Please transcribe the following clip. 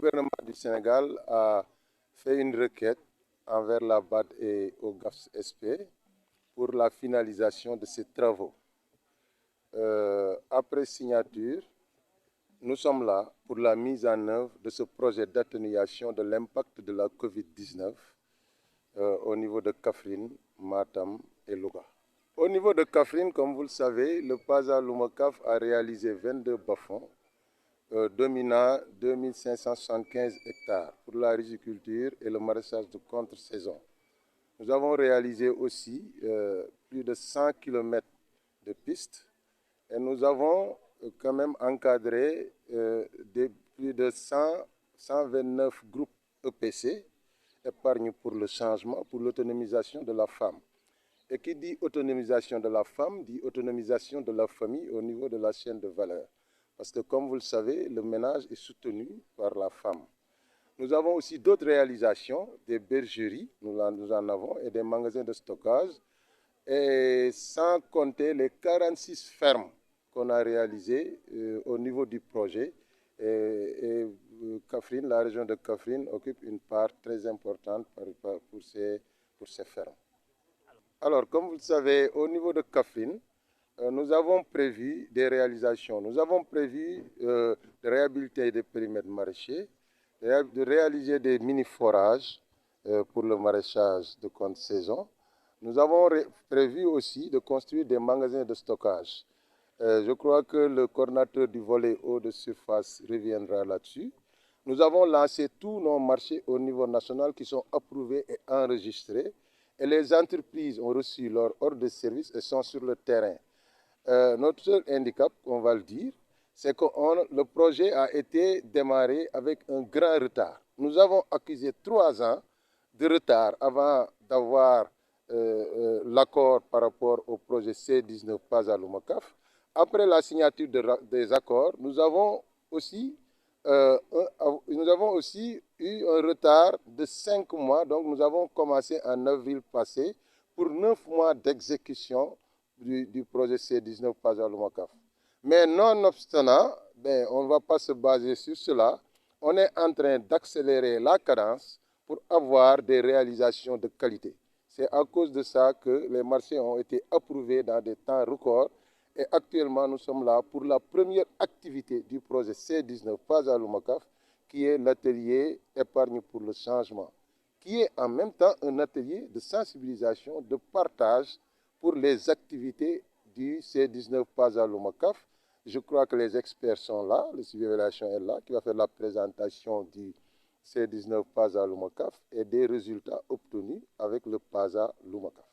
gouvernement du Sénégal a fait une requête envers la BAD et au GAFS-SP pour la finalisation de ces travaux. Après signature, nous sommes là pour la mise en œuvre de ce projet d'atténuation de l'impact de la COVID-19 au niveau de Kaffrine, Matam et Louga. Au niveau de Kaffrine, comme vous le savez, le PASA Loumacaf a réalisé 22 bas-fonds dominant 2575 hectares pour la riziculture et le maraîchage de contre-saison. Nous avons réalisé aussi plus de 100 km de pistes et nous avons quand même encadré plus de 129 groupes EPC, épargne pour le changement, pour l'autonomisation de la femme. Et qui dit autonomisation de la femme, dit autonomisation de la famille au niveau de la chaîne de valeur. Parce que comme vous le savez, le ménage est soutenu par la femme. Nous avons aussi d'autres réalisations, des bergeries, nous en avons, et des magasins de stockage, et sans compter les 46 fermes qu'on a réalisées au niveau du projet. Et Kaffrine, la région de Kaffrine occupe une part très importante pour ces fermes. Alors, comme vous le savez, au niveau de Kaffrine, nous avons prévu des réalisations. Nous avons prévu de réhabiliter des périmètres maraîchers, de réaliser des mini-forages pour le maraîchage de contre-saison. Nous avons prévu aussi de construire des magasins de stockage. Je crois que le coordinateur du volet eau de surface reviendra là-dessus. Nous avons lancé tous nos marchés au niveau national qui sont approuvés et enregistrés. Et les entreprises ont reçu leur ordre de service et sont sur le terrain. Notre seul handicap, on va le dire, c'est que le projet a été démarré avec un grand retard. Nous avons accusé 3 ans de retard avant d'avoir l'accord par rapport au projet C19 PASA Loumacaf. Après la signature des accords, nous avons aussi eu un retard de 5 mois. Donc nous avons commencé en avril passé pour 9 mois d'exécution du projet C19 PASA Loumacaf. Mais nonobstant, on ne va pas se baser sur cela. On est en train d'accélérer la cadence pour avoir des réalisations de qualité. C'est à cause de ça que les marchés ont été approuvés dans des temps records. Et actuellement, nous sommes là pour la première activité du projet C19 PASA Loumacaf, qui est l'atelier épargne pour le changement, qui est en même temps un atelier de sensibilisation, de partage pour les activités du C19 PASA Loumacaf. Je crois que les experts sont là, le suivi d'évaluation est là, qui va faire la présentation du C19 PASA Loumacaf et des résultats obtenus avec le PASA Loumacaf.